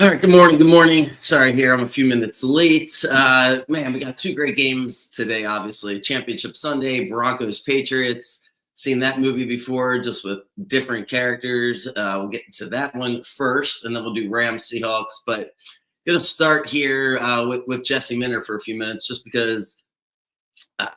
All right, good morning. Good morning. Sorry, here I'm a few minutes late. Man, we got two great games today. Obviously, Championship Sunday, Broncos Patriots. Seen that movie before, just with different characters. We'll get into that one first, and then we'll do Rams Seahawks. But gonna start here with Jesse Minter for a few minutes, just because uh,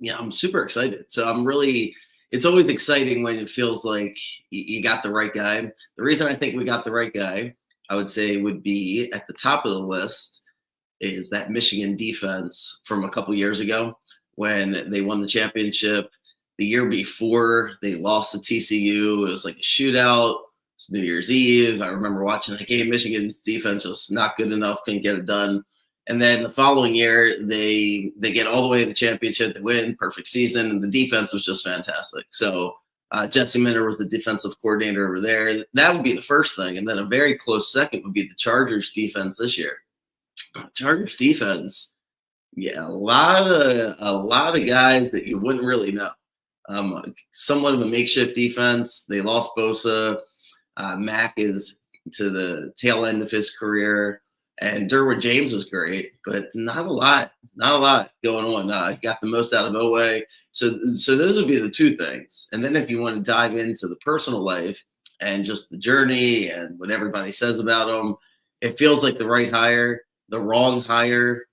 I'm super excited. So I'm really. It's always exciting when it feels like you got the right guy. The reason I think we got the right guy, I would say, would be at the top of the list is that Michigan defense from a couple years ago when they won the championship. The year before, they lost to TCU. It was like a shootout. It's New Year's Eve. I remember watching that game. Michigan's defense was not good enough, couldn't get it done. And then the following year, they get all the way to the championship. They win, perfect season, and the defense was just fantastic. So Jesse Minter was the defensive coordinator over there. That would be the first thing, and then a very close second would be the Chargers defense this year. Chargers defense, yeah, a lot of guys that you wouldn't really know. Somewhat of a makeshift defense. They lost Bosa. Mack is to the tail end of his career. And Derwin James was great, but not a lot going on. He got the most out of Owe. So those would be the two things. And then if you want to dive into the personal life and just the journey and what everybody says about him, it feels like the right hire. The wrong hire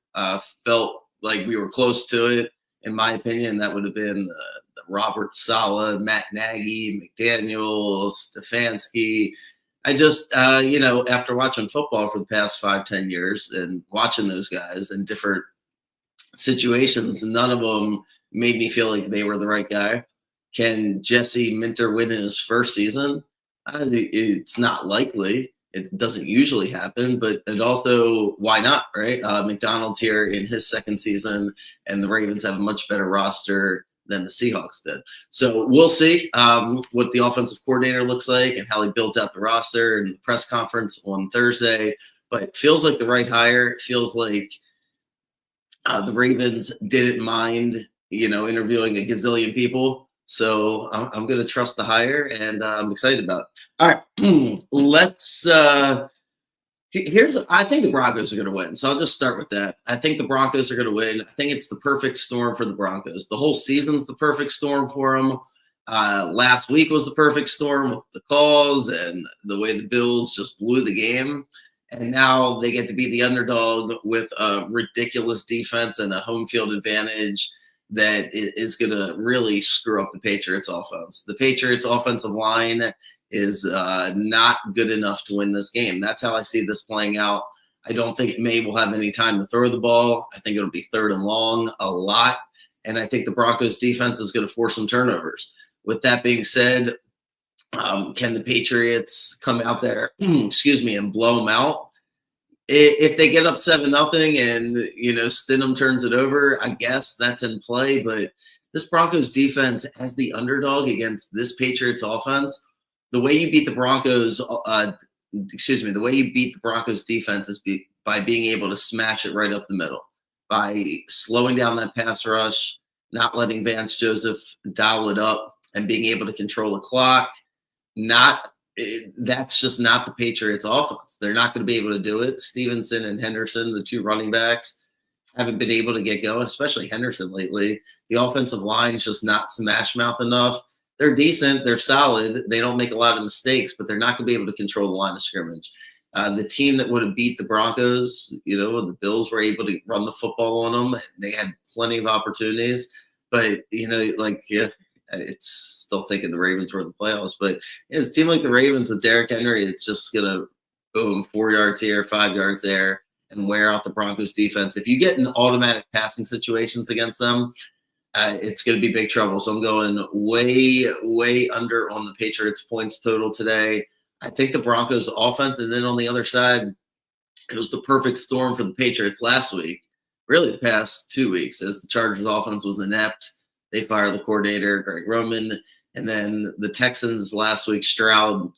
felt like we were close to it. In my opinion, that would have been the Robert Saleh, Matt Nagy, McDaniel, Stefanski. I just, after watching football for the past 5-10 years and watching those guys in different situations, none of them made me feel like they were the right guy. Can Jesse Minter win in his first season? It's not likely. It doesn't usually happen, but it also, why not, right? McDonald's here in his second season, and the Ravens have a much better roster than the Seahawks did. So we'll see what the offensive coordinator looks like and how he builds out the roster and the press conference on Thursday. But it feels like the right hire. It feels like the Ravens didn't mind, interviewing a gazillion people. So I'm going to trust the hire, and I'm excited about it. All right, let's. I think the Broncos are going to win. So I'll just start with that. I think the Broncos are going to win. I think it's the perfect storm for the Broncos. The whole season's the perfect storm for them. Last week was the perfect storm with the calls and the way the Bills just blew the game. And now they get to be the underdog with a ridiculous defense and a home field advantage that is going to really screw up the Patriots offense. The Patriots offensive line is not good enough to win this game. That's how I see this playing out. I don't think May will have any time to throw the ball. I think it'll be third and long a lot. And I think the Broncos defense is going to force some turnovers. With that being said, can the Patriots come out there, and blow them out? If they get up 7-0 and, Stidham turns it over, I guess that's in play. But this Broncos defense as the underdog against this Patriots offense, the way you beat the Broncos, the way you beat the Broncos defense is by being able to smash it right up the middle, by slowing down that pass rush, not letting Vance Joseph dial it up, and being able to control the clock. That's just not the Patriots offense. They're not going to be able to do it. Stevenson and Henderson, the two running backs, haven't been able to get going, especially Henderson lately. The offensive line is just not smash mouth enough. They're decent. They're solid. They don't make a lot of mistakes, but they're not going to be able to control the line of scrimmage. The team that would have beat the Broncos, the Bills were able to run the football on them. They had plenty of opportunities, but, it's still thinking the Ravens were in the playoffs. But it's a team like the Ravens with Derrick Henry, it's just going to boom, 4 yards here, 5 yards there, and wear out the Broncos defense. If you get in automatic passing situations against them, it's going to be big trouble. So I'm going way, way under on the Patriots points total today. I think the Broncos offense, and then on the other side, it was the perfect storm for the Patriots last week, really the past 2 weeks, as the Chargers offense was inept. They fired the coordinator, Greg Roman, and then the Texans last week, Stroud.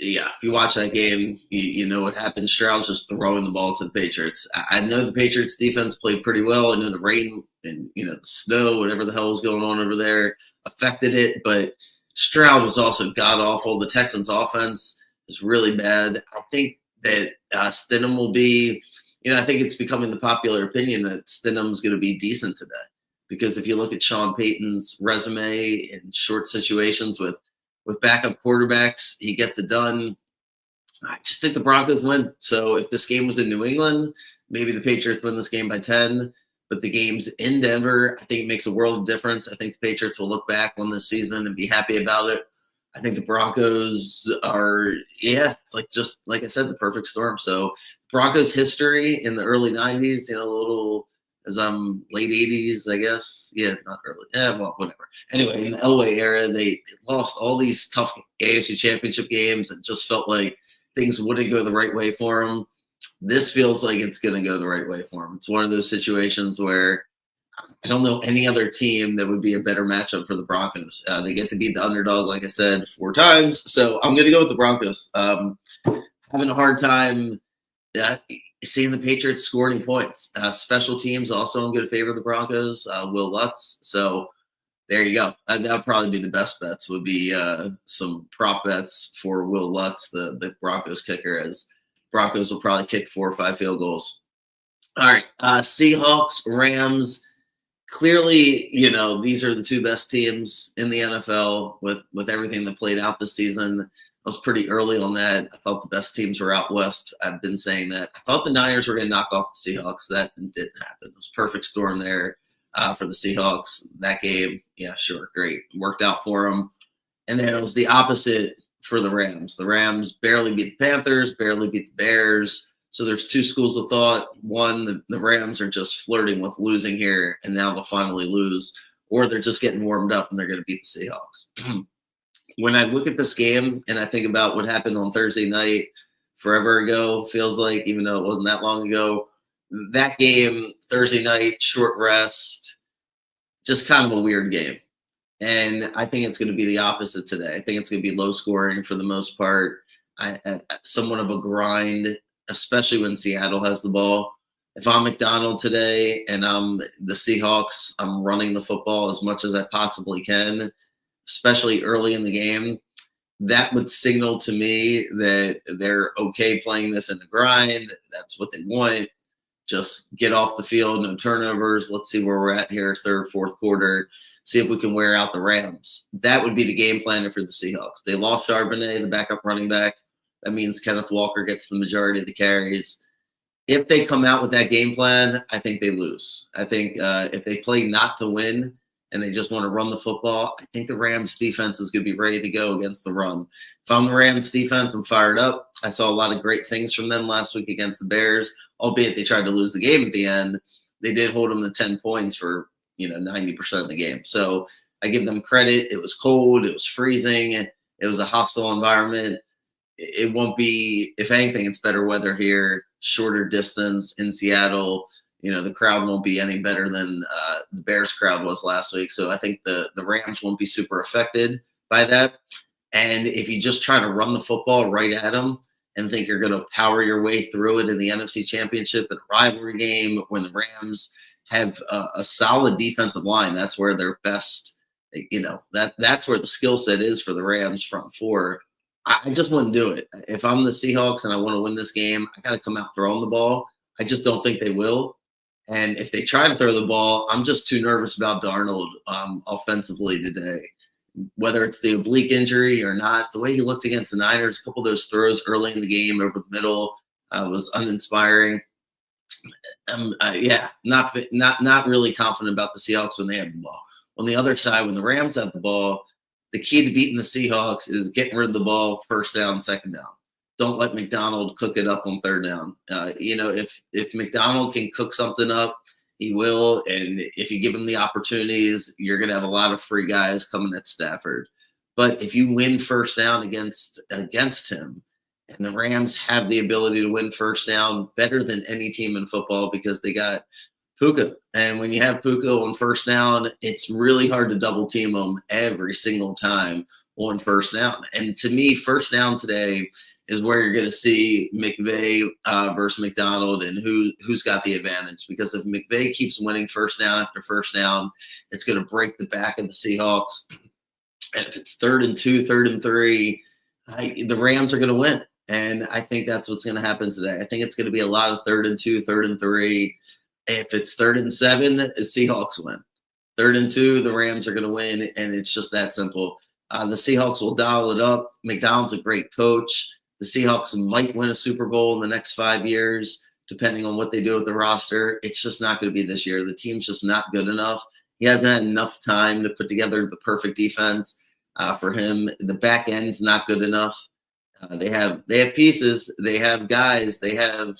If you watch that game, you know what happened. Stroud's just throwing the ball to the Patriots. I know the Patriots defense played pretty well. I know the rain and, the snow, whatever the hell was going on over there, affected it. But Stroud was also god-awful. The Texans offense is really bad. I think that Stidham will be. I think it's becoming the popular opinion that Stidham's going to be decent today. Because if you look at Sean Payton's resume in short situations with backup quarterbacks, he gets it done. I just think the Broncos win. So if this game was in New England, maybe the Patriots win this game by 10. But the game's in Denver. I think it makes a world of difference. I think the Patriots will look back on this season and be happy about it. I think the Broncos are, it's just like I said, the perfect storm. So Broncos history in the early 90s, a little as late 80s, I guess. Yeah, not early. Yeah, well, whatever. Anyway, in the Elway era, they lost all these tough AFC championship games and just felt like things wouldn't go the right way for them. This feels like it's going to go the right way for them. It's one of those situations where I don't know any other team that would be a better matchup for the Broncos. They get to beat the underdog, like I said, 4 times. So I'm going to go with the Broncos. Having a hard time seeing the Patriots score any points. Special teams also I'm going to favor the Broncos. Will Lutz. So there you go. That would probably be the best bets. Would be some prop bets for Will Lutz, the Broncos kicker, as Broncos will probably kick 4 or 5 field goals. All right, Seahawks, Rams. Clearly, these are the 2 best teams in the NFL with everything that played out this season. I was pretty early on that. I thought the best teams were out west. I've been saying that. I thought the Niners were going to knock off the Seahawks. That didn't happen. It was a perfect storm there for the Seahawks. That game, yeah, sure, great. Worked out for them. And then it was the opposite for the Rams. The Rams barely beat the Panthers, barely beat the Bears. So there's 2 schools of thought. One, the Rams are just flirting with losing here, and now they'll finally lose. Or they're just getting warmed up, and they're going to beat the Seahawks. When I look at this game and I think about what happened on Thursday night forever ago, feels like, even though it wasn't that long ago, that game, Thursday night, short rest, just kind of a weird game. And I think it's going to be the opposite today. I think it's going to be low scoring for the most part. Somewhat of a grind, especially when Seattle has the ball. If I'm McDonald today and I'm the Seahawks, I'm running the football as much as I possibly can, especially early in the game. That would signal to me that they're okay playing this in the grind. That's what they want. Just get off the field, no turnovers. Let's see where we're at here, 3rd, 4th quarter. See if we can wear out the Rams. That would be the game plan for the Seahawks. They lost Charbonnet, the backup running back. That means Kenneth Walker gets the majority of the carries. If they come out with that game plan, I think they lose. I think if they play not to win and they just want to run the football, I think the Rams defense is going to be ready to go against the run. If I'm the Rams defense, I'm fired up. I saw a lot of great things from them last week against the Bears, albeit they tried to lose the game at the end. They did hold them to 10 points for 90% of the game. So I give them credit. It was cold. It was freezing. It was a hostile environment. It won't be, if anything, it's better weather here, shorter distance in Seattle. The crowd won't be any better than the Bears crowd was last week. So I think the Rams won't be super affected by that. And if you just try to run the football right at them and think you're going to power your way through it in the NFC Championship and a rivalry game when the Rams have a solid defensive line, that's where their best, that's where the skill set is for the Rams front 4. I just wouldn't do it. If I'm the Seahawks and I want to win this game, I got to come out throwing the ball. I just don't think they will. And if they try to throw the ball, I'm just too nervous about Darnold offensively today. Whether it's the oblique injury or not, the way he looked against the Niners, a couple of those throws early in the game over the middle was uninspiring. Not really confident about the Seahawks when they have the ball. On the other side, when the Rams have the ball, the key to beating the Seahawks is getting rid of the ball, 1st down, 2nd down. Don't let McDonald cook it up on 3rd down. If McDonald can cook something up, he will. And if you give him the opportunities, you're going to have a lot of free guys coming at Stafford. But if you win 1st down against him, and the Rams have the ability to win 1st down better than any team in football because they got Puka. And when you have Puka on 1st down, it's really hard to double team him every single time on 1st down. And to me, 1st down today is where you're going to see McVay versus McDonald and who's got the advantage. Because if McVay keeps winning 1st down after 1st down, it's going to break the back of the Seahawks. And if it's 3rd and 2, 3rd and 3, the Rams are going to win. And I think that's what's going to happen today. I think it's going to be a lot of 3rd and 2, 3rd and 3. If it's 3rd and 7, the Seahawks win. 3rd and 2, the Rams are going to win, and it's just that simple. The Seahawks will dial it up. McDonald's a great coach. The Seahawks might win a Super Bowl in the next 5 years, depending on what they do with the roster. It's just not going to be this year. The team's just not good enough. He hasn't had enough time to put together the perfect defense for him. The back end's not good enough. They have pieces. They have guys. They have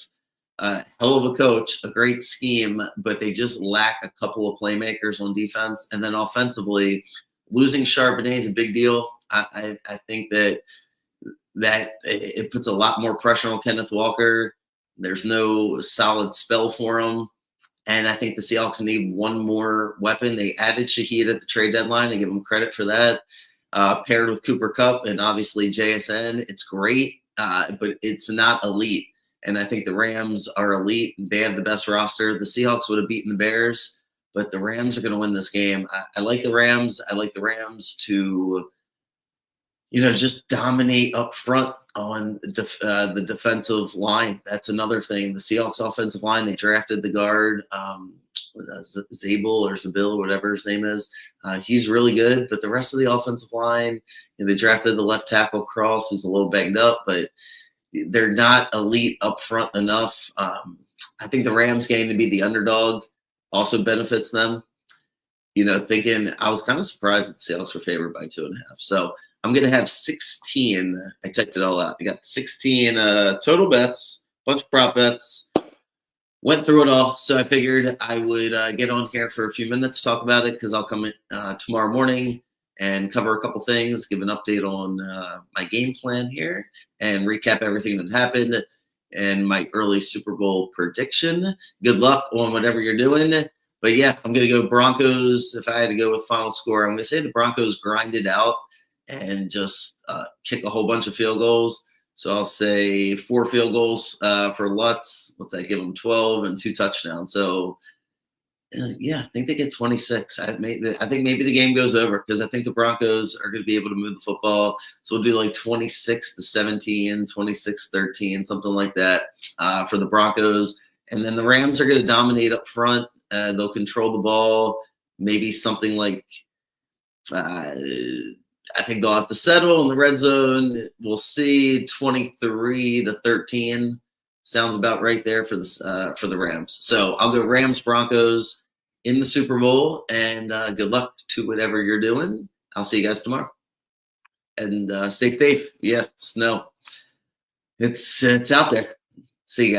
a hell of a coach, a great scheme, but they just lack a couple of playmakers on defense. And then offensively, losing Charbonnet is a big deal. I think that it puts a lot more pressure on Kenneth Walker. There's no solid spell for him. And I think the Seahawks need one more weapon. They added Shaheed at the trade deadline. I give them credit for that. Paired with Cooper Kupp and obviously JSN. It's great, but it's not elite. And I think the Rams are elite. They have the best roster. The Seahawks would have beaten the Bears, but the Rams are going to win this game. I like the Rams. I like the Rams to, just dominate up front on the defensive line. That's another thing. The Seahawks offensive line, they drafted the guard, Zabel or Zabil, whatever his name is. He's really good, but the rest of the offensive line, they drafted the left tackle Cross, who's a little banged up, but they're not elite up front enough. I think the Rams game to be the underdog also benefits them. Thinking I was kind of surprised that the Seahawks were favored by 2.5. So I'm going to have 16. I typed it all out. I got 16 total bets, bunch of prop bets. Went through it all. So I figured I would get on here for a few minutes, talk about it, because I'll come in tomorrow morning and cover a couple things, give an update on my game plan here, and recap everything that happened and my early Super Bowl prediction. Good luck on whatever you're doing. But yeah, I'm going to go Broncos. If I had to go with final score, I'm going to say the Broncos grind it out and just kick a whole bunch of field goals. So I'll say 4 field goals for Lutz. What's that? Give them 12 and 2 touchdowns. So yeah, I think they get 26. I think maybe the game goes over because I think the Broncos are going to be able to move the football. So we'll do like 26-17, 26-13, something like that for the Broncos. And then the Rams are going to dominate up front. They'll control the ball. Maybe something like I think they'll have to settle in the red zone. We'll see 23-13. Sounds about right there for the Rams. So I'll go Rams Broncos in the Super Bowl, and good luck to whatever you're doing. I'll see you guys tomorrow, and stay safe. Yeah, snow. It's out there. See you guys.